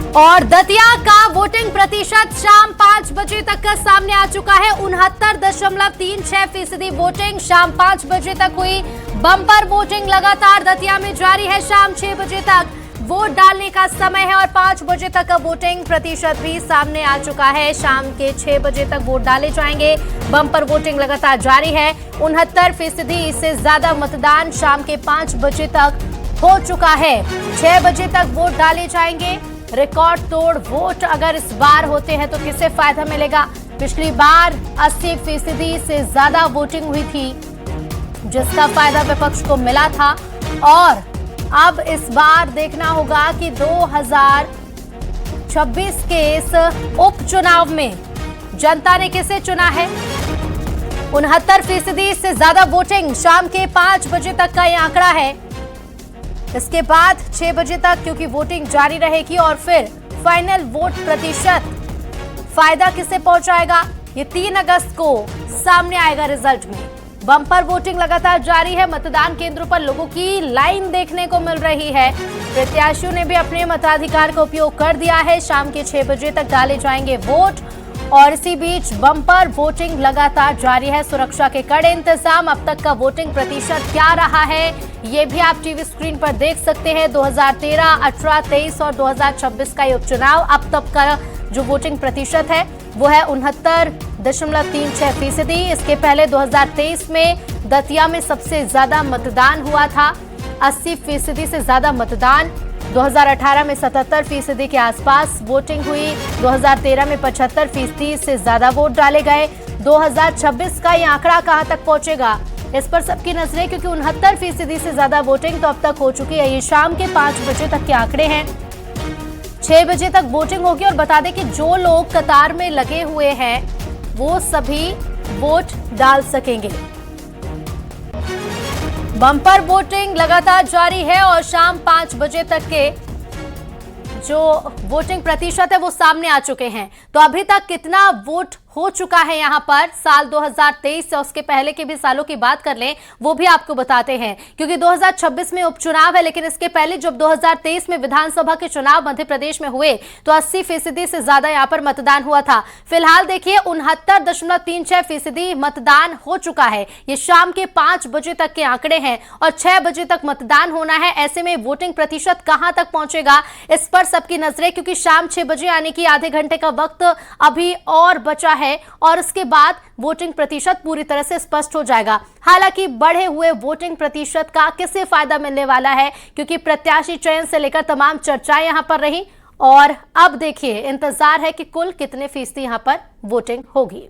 और दतिया का वोटिंग प्रतिशत शाम 5 बजे तक का सामने आ चुका है। 69.36% वोटिंग शाम 5 बजे तक हुई। बम्पर वोटिंग लगातार दतिया में जारी है। शाम 6 बजे तक वोट डालने का समय है और 5 बजे तक का वोटिंग प्रतिशत भी सामने आ चुका है। शाम के 6 बजे तक वोट डाले जाएंगे। बम्पर वोटिंग लगातार जारी है। 69% से ज्यादा मतदान शाम के 5 बजे तक हो चुका है। 6 बजे तक वोट डाले जाएंगे। रिकॉर्ड तोड़ वोट अगर इस बार होते हैं तो किसे फायदा मिलेगा? पिछली बार 80% से ज्यादा वोटिंग हुई थी, जिसका फायदा विपक्ष को मिला था। और अब इस बार देखना होगा कि 2026 के इस उपचुनाव में जनता ने किसे चुना है। 69% से ज्यादा वोटिंग शाम के 5 बजे तक का यह आंकड़ा है। इसके बाद 6 बजे तक क्योंकि वोटिंग जारी रहेगी और फिर फाइनल वोट प्रतिशत फायदा किसे पहुंचाएगा, ये 3 अगस्त को सामने आएगा रिजल्ट में। बम्पर वोटिंग लगातार जारी है। मतदान केंद्रों पर लोगों की लाइन देखने को मिल रही है। प्रत्याशियों ने भी अपने मताधिकार का उपयोग कर दिया है। शाम के 6 बजे तक डाले जाएंगे वोट और इसी बीच बम्पर वोटिंग लगातार जारी है। सुरक्षा के कड़े इंतजाम। अब तक का वोटिंग प्रतिशत क्या रहा है, ये भी आप टीवी स्क्रीन पर देख सकते हैं। 2013, 18, 23 और 2026 का ये उपचुनाव अब तक का जो वोटिंग प्रतिशत है वो है 69.36%। इसके पहले 2023 में दतिया में सबसे ज्यादा मतदान हुआ था, 80% से ज्यादा मतदान। 2018 में 77% के आसपास वोटिंग हुई। 2013 में 75% से ज्यादा वोट डाले गए। 2026 का ये आंकड़ा कहां तक पहुंचेगा, इस पर सबकी नजरें, क्योंकि 69% से ज्यादा वोटिंग तो अब तक हो चुकी है। ये शाम के 5 बजे तक के आंकड़े हैं। 6 बजे तक वोटिंग होगी। और बता दें कि जो लोग कतार में लगे हुए हैं वो सभी वोट डाल सकेंगे। बम्पर वोटिंग लगातार जारी है और शाम 5 बजे तक के जो वोटिंग प्रतिशत है वो सामने आ चुके हैं। तो अभी तक कितना वोट हो चुका है यहाँ पर साल 2023 से उसके पहले के भी सालों की बात कर लें, वो भी आपको बताते हैं, क्योंकि 2026 में उपचुनाव है। लेकिन इसके पहले जब 2023 में विधानसभा के चुनाव मध्य प्रदेश में हुए तो 80% से ज्यादा यहाँ पर मतदान हुआ था। फिलहाल देखिए 69.36% मतदान हो चुका है। ये शाम के 5 बजे तक के आंकड़े हैं और 6 बजे तक मतदान होना है। ऐसे में वोटिंग प्रतिशत कहां तक पहुंचेगा, इस पर सबकी नजरें, क्योंकि शाम 6 बजे यानी कि आधे घंटे का वक्त अभी और बचा है और उसके बाद वोटिंग प्रतिशत पूरी तरह से स्पष्ट हो जाएगा। हालांकि बढ़े हुए वोटिंग प्रतिशत का किसे फायदा मिलने वाला है, क्योंकि प्रत्याशी चयन से लेकर तमाम चर्चाएं यहां पर रही। और अब देखिए इंतजार है कि कुल कितने फीसदी यहां पर वोटिंग होगी।